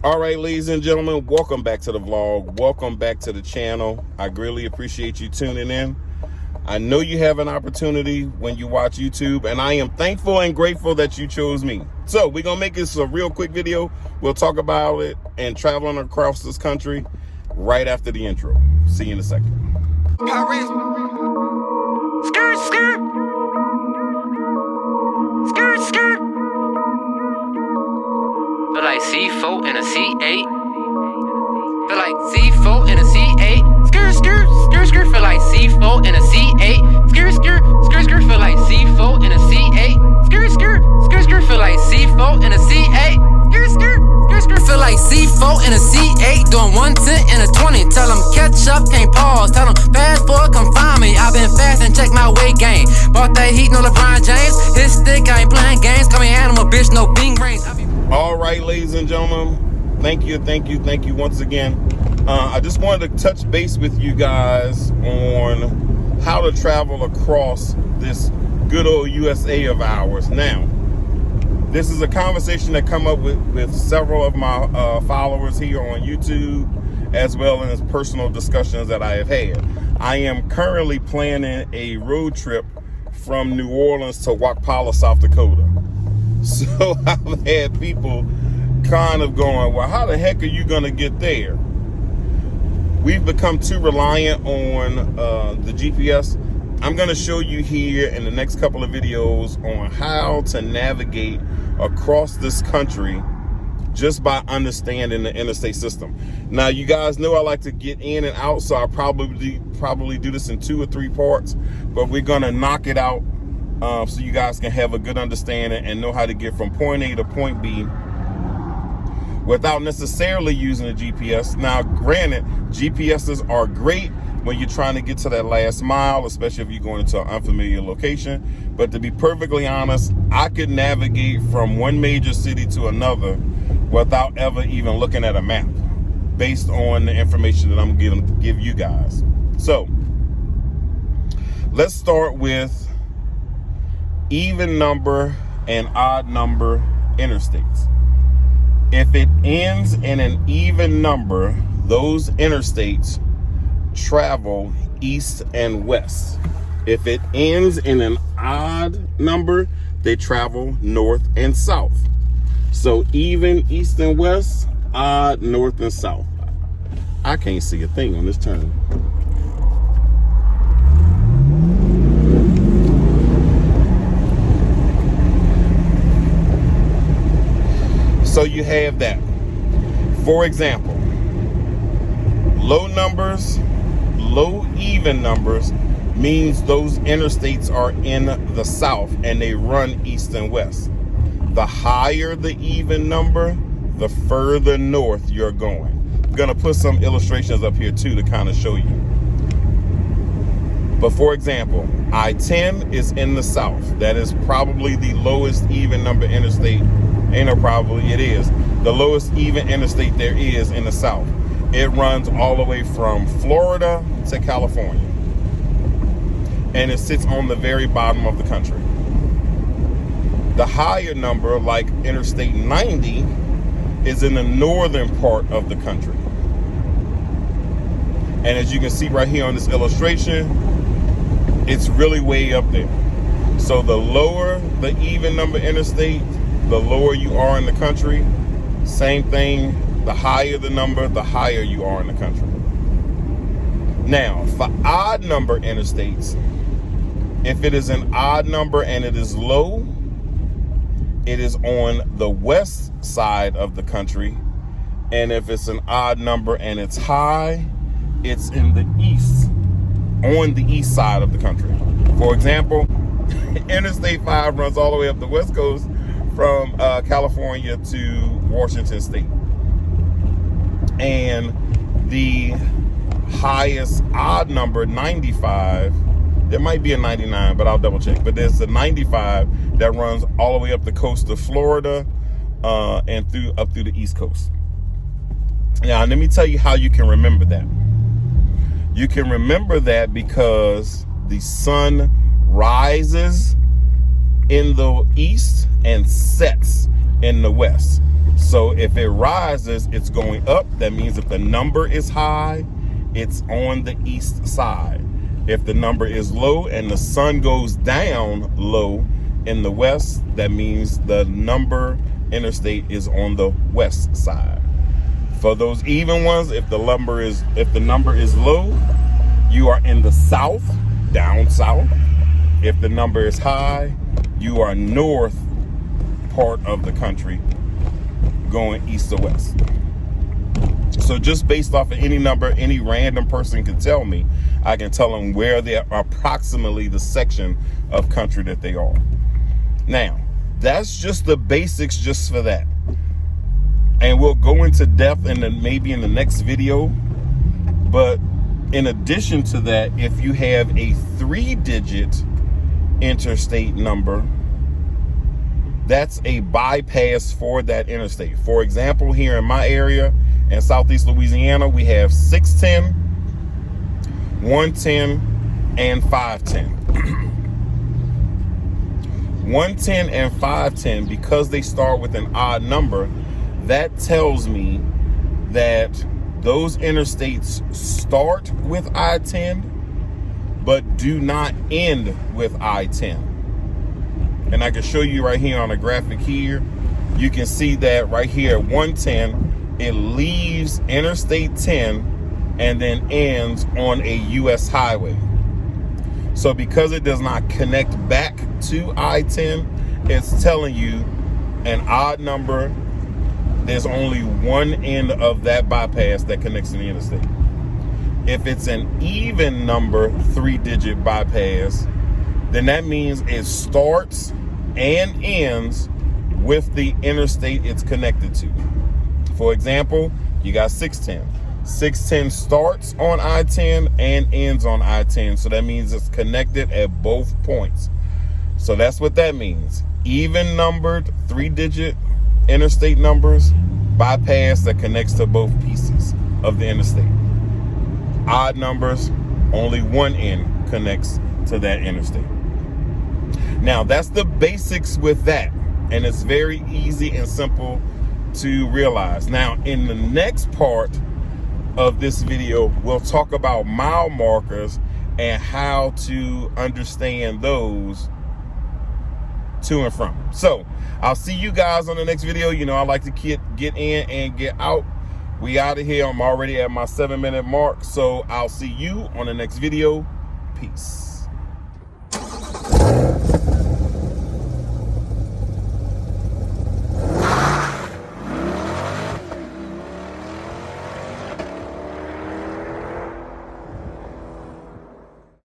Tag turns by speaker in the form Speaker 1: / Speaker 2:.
Speaker 1: All right, ladies and gentlemen, welcome back to the vlog. Welcome back to the channel. I greatly appreciate you tuning in. I know you have an opportunity when you watch YouTube, and I am thankful and grateful that you chose me. So we're going to make this a real quick video. We'll talk about it and traveling across this country right after the intro. See you in a second.
Speaker 2: Paris. Skirt, skirt. Skirt, skirt. Feel like C4 in a C8. Feel like C4 in a C8. Skirt, skirt, skirt, skirt. Feel like C4 in a C8. Skirt, skirt, skirt, skirt. Feel like C4 in a C8. Skirt, skirt, skirt, skirt. Feel like C4 in a C8. Skirt, skirt, skirt, skirt. Feel like C4 in a C8. Doing 110 and a 20. Tell them catch up, can't pause. Tell them fast forward, come find me. I've been fast and check my weight gain. Bought that heat, no LeBron James. His stick, I ain't playing games. Call me animal, bitch, no bing brains.
Speaker 1: All right, ladies and gentlemen, thank you once again. I just wanted to touch base with you guys on how to travel across this good old USA of ours. Now, this is a conversation that come up with several of my followers here on YouTube, as well as personal discussions that I have had. I am currently planning a road trip from New Orleans to Waukepa, South Dakota. So I've had people kind of going, well, how the heck are you going to get there? We've become too reliant on the GPS. I'm going to show you here in the next couple of videos on how to navigate across this country just by understanding the interstate system. Now, you guys know I like to get in and out, so I'll probably do this in 2 or 3 parts, but we're going to knock it out so you guys can have a good understanding and know how to get from point A to point B without necessarily using a GPS. Now, granted, GPSs are great when you're trying to get to that last mile, especially if you're going into an unfamiliar location. But to be perfectly honest, I could navigate from one major city to another without ever even looking at a map based on the information that I'm going to give you guys. So let's start with even number and odd number interstates. If it ends in an even number, those interstates travel east and west. If it ends in an odd number, they travel north and south. So even east and west, odd north and south. I can't see a thing on this turn. So you have that. For example, low even numbers means those interstates are in the south and they run east and west. The higher the even number, the further north you're going. I'm gonna put some illustrations up here too to kind of show you. But for example, I-10 is in the south. That is probably the lowest even number interstate. Ain't no probably, it is the lowest even interstate there is in the south. It runs all the way from Florida to California, and it sits on the very bottom of the country. The higher number, like Interstate 90, is in the northern part of the country. And as you can see right here on this illustration, it's really way up there. So the lower the even number interstate, the lower you are in the country. Same thing, the higher the number, the higher you are in the country. Now, for odd number interstates, if it is an odd number and it is low, it is on the west side of the country. And if it's an odd number and it's high, it's in the east, on the east side of the country. For example, Interstate 5 runs all the way up the west coast from California to Washington State. And the highest odd number, 95, there might be a 99, but I'll double check. But there's a 95 that runs all the way up the coast of Florida and up through the East Coast. Now, let me tell you how you can remember that. You can remember that because the sun rises in the east and sets in the west. So if it rises, it's going up. That means if the number is high, it's on the east side. If the number is low and the sun goes down low in the west, that means the number interstate is on the west side. For those even ones, if the number is low, you are in the south, down south. If the number is high, you are north part of the country, going east or west. So just based off of any number, any random person can tell me, I can tell them where they're approximately the section of country that they are. Now, that's just the basics just for that. And we'll go into depth maybe in the next video. But in addition to that, if you have a 3-digit interstate number, that's a bypass for that interstate. For example, here in my area in Southeast Louisiana, we have 610, 110, and 510. 110 and 510, because they start with an odd number, that tells me that those interstates start with I-10, but do not end with I-10. And I can show you right here on a graphic here. You can see that right here at 110, it leaves Interstate 10 and then ends on a U.S. highway. So because it does not connect back to I-10, it's telling you an odd number. There's only one end of that bypass that connects to the interstate. If it's an even number 3-digit bypass, then that means it starts and ends with the interstate it's connected to. For example, you got 610. 610 starts on I-10 and ends on I-10. So that means it's connected at both points. So that's what that means. Even numbered 3-digit interstate numbers bypass that connects to both pieces of the interstate. Odd numbers, only one end connects to that interstate. Now, that's the basics with that. And it's very easy and simple to realize. Now, in the next part of this video, we'll talk about mile markers and how to understand those to and from. So I'll see you guys on the next video. You know, I like to get in and get out. We out of here. I'm already at my 7-minute mark. So I'll see you on the next video. Peace.